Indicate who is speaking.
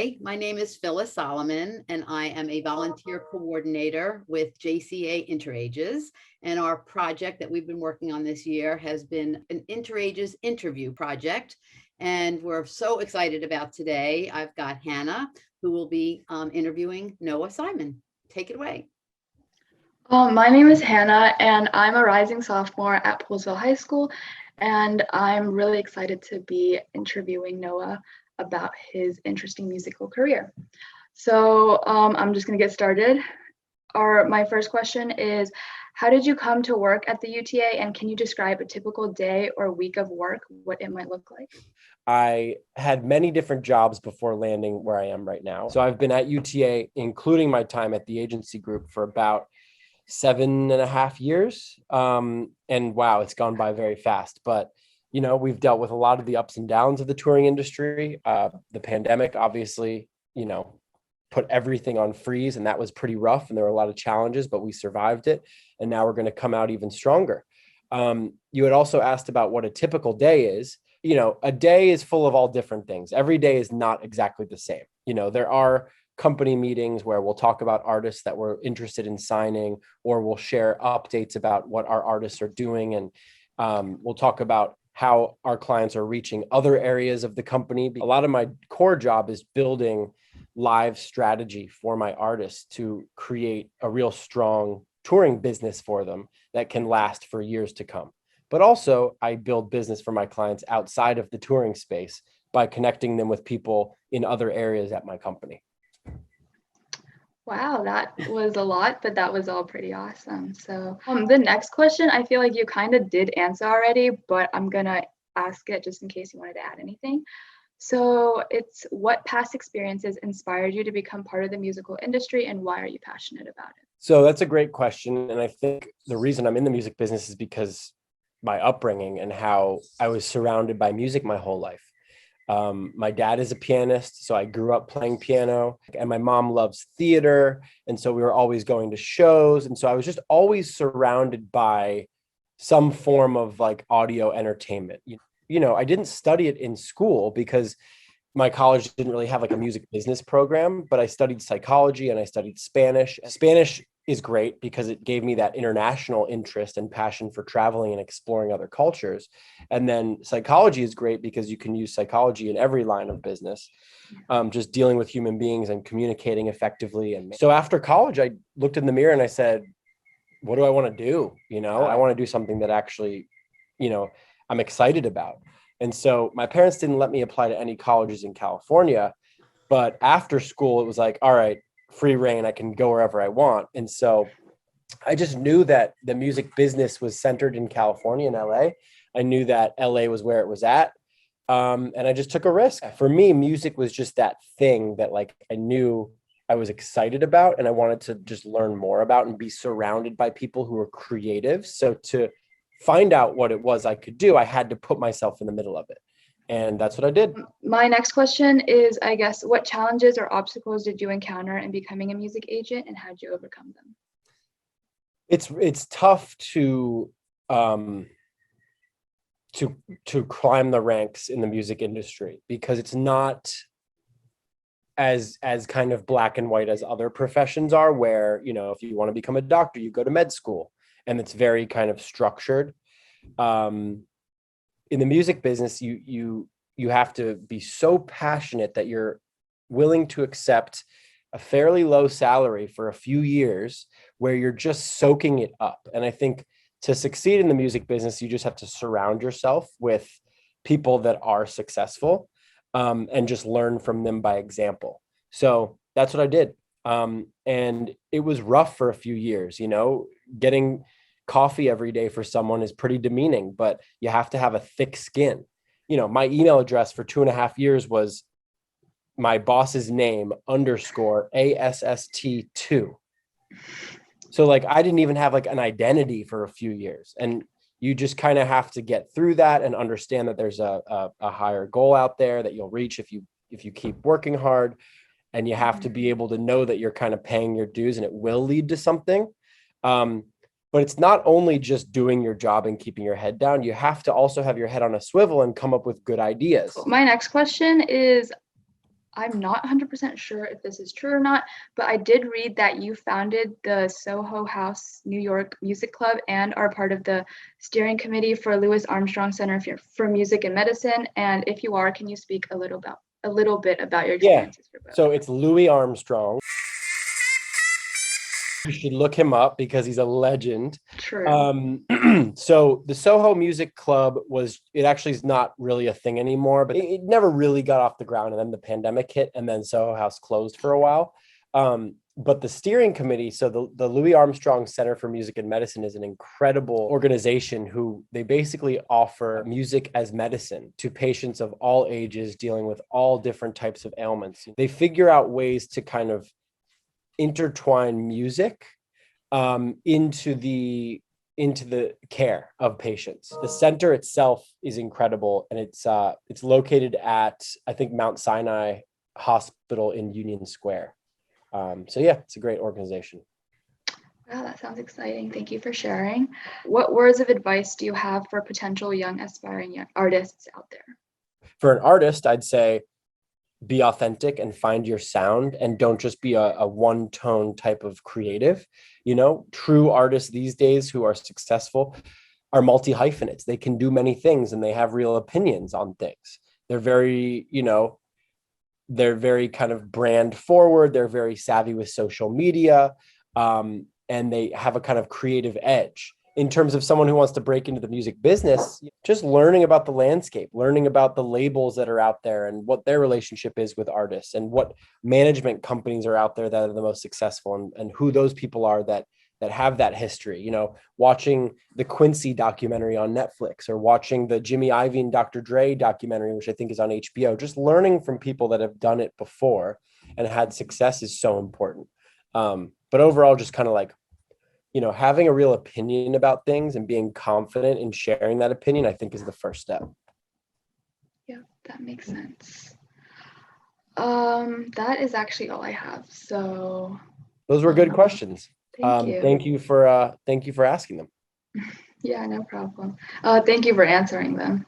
Speaker 1: Hi, my name is Phyllis Solomon, and I am a volunteer coordinator with JCA Interages. And our project that we've been working on this year has been an Interages interview project. And we're so excited about today. I've got Hannah, who will be interviewing Noah Simon. Take it away.
Speaker 2: My name is Hannah, and I'm a rising sophomore at Poolsville High School, and I'm really excited to be interviewing Noah about his interesting musical career. So I'm just going to get started. My first question is, how did you come to work at the UTA, and can you describe a typical day or week of work, what it might look like?
Speaker 3: I had many different jobs before landing where I am right now. So I've been at UTA, including my time at the agency group, for about 7.5 years. And wow, it's gone by very fast. But, you know, we've dealt with a lot of the ups and downs of the touring industry. The pandemic, obviously, you know, put everything on freeze, and that was pretty rough. And there were a lot of challenges, but we survived it. And now we're going to come out even stronger. You had also asked about what a typical day is. You know, a day is full of all different things. Every day is not exactly the same. You know, there are company meetings where we'll talk about artists that we're interested in signing, or we'll share updates about what our artists are doing. And we'll talk about how our clients are reaching other areas of the company. A lot of my core job is building live strategy for my artists to create a real strong touring business for them that can last for years to come. But also I build business for my clients outside of the touring space by connecting them with people in other areas at my company.
Speaker 2: Wow, that was a lot, but that was all pretty awesome. So the next question, I feel like you kind of did answer already, but I'm going to ask it just in case you wanted to add anything. So it's, what past experiences inspired you to become part of the musical industry, and why are you passionate about it?
Speaker 3: So that's a great question. And I think the reason I'm in the music business is because my upbringing and how I was surrounded by music my whole life. My dad is a pianist, so I grew up playing piano, and my mom loves theater. And so we were always going to shows. And so I was just always surrounded by some form of like audio entertainment. You know, I didn't study it in school because my college didn't really have like a music business program, but I studied psychology and I studied Spanish. Spanish is great because it gave me that international interest and passion for traveling and exploring other cultures. And then psychology is great because you can use psychology in every line of business, just dealing with human beings and communicating effectively. And so after college, I looked in the mirror and I said, what do I want to do? You know, I want to do something that actually, you know, I'm excited about. And so my parents didn't let me apply to any colleges in California, but after school, it was like, all right, free reign, I can go wherever I want. And so I just knew that the music business was centered in California and LA. I knew that LA was where it was at. And I just took a risk. For me, music was just that thing that like I knew I was excited about, and I wanted to just learn more about and be surrounded by people who were creative. So to find out what it was I could do, I had to put myself in the middle of it. And that's what I did.
Speaker 2: My next question is, I guess, what challenges or obstacles did you encounter in becoming a music agent, and how did you overcome them?
Speaker 3: It's tough to climb the ranks in the music industry because it's not as kind of black and white as other professions are, where, you know, if you want to become a doctor, you go to med school, and it's very kind of structured. In the music business, you have to be so passionate that you're willing to accept a fairly low salary for a few years where you're just soaking it up. And I think to succeed in the music business, you just have to surround yourself with people that are successful, and just learn from them by example. So that's what I did. And it was rough for a few years, you know, getting coffee every day for someone is pretty demeaning, but you have to have a thick skin. You know, my email address for 2.5 years was my boss's name _ASST2. So like, I didn't even have like an identity for a few years. And you just kind of have to get through that and understand that there's a higher goal out there that you'll reach if you keep working hard. And you have to be able to know that you're kind of paying your dues and it will lead to something. But it's not only just doing your job and keeping your head down. You have to also have your head on a swivel and come up with good ideas.
Speaker 2: My next question is, I'm not 100% sure if this is true or not, but I did read that you founded the Soho House New York Music Club and are part of the steering committee for Louis Armstrong Center for Music and Medicine. And if you are, can you speak a little bit about your
Speaker 3: Yeah.
Speaker 2: experiences for both?
Speaker 3: So it's Louis Armstrong. You should look him up because he's a legend.
Speaker 2: True.
Speaker 3: So the Soho Music Club it actually is not really a thing anymore, but it never really got off the ground. And then the pandemic hit and then Soho House closed for a while. But the steering committee, so the Louis Armstrong Center for Music and Medicine is an incredible organization who they basically offer music as medicine to patients of all ages dealing with all different types of ailments. They figure out ways to kind of intertwine music into the care of patients. The center itself is incredible, and it's located at, I think, Mount Sinai Hospital in Union Square. So yeah, it's a great organization.
Speaker 2: Wow, that sounds exciting. Thank you for sharing. What words of advice do you have for potential young aspiring artists out there?
Speaker 3: For an artist, I'd say be authentic and find your sound, and don't just be a one-tone type of creative. True artists these days who are successful are multi-hyphenates. They can do many things and they have real opinions on things. They're very kind of brand forward. They're very savvy with social media, and they have a kind of creative edge. In terms of someone who wants to break into the music business, just learning about the landscape, learning about the labels that are out there and what their relationship is with artists, and what management companies are out there that are the most successful, and who those people are that have that history. Watching the Quincy documentary on Netflix, or watching the Jimmy Iovine and Dr. Dre documentary, which I think is on HBO. Just learning from people that have done it before and had success is so important. But overall, just kind of like, having a real opinion about things and being confident in sharing that opinion, I think, is the first step.
Speaker 2: Yeah, that makes sense. That is actually all I have. So
Speaker 3: those were good questions.
Speaker 2: Thank you.
Speaker 3: Thank you for asking them.
Speaker 2: Yeah, no problem. Thank you for answering them.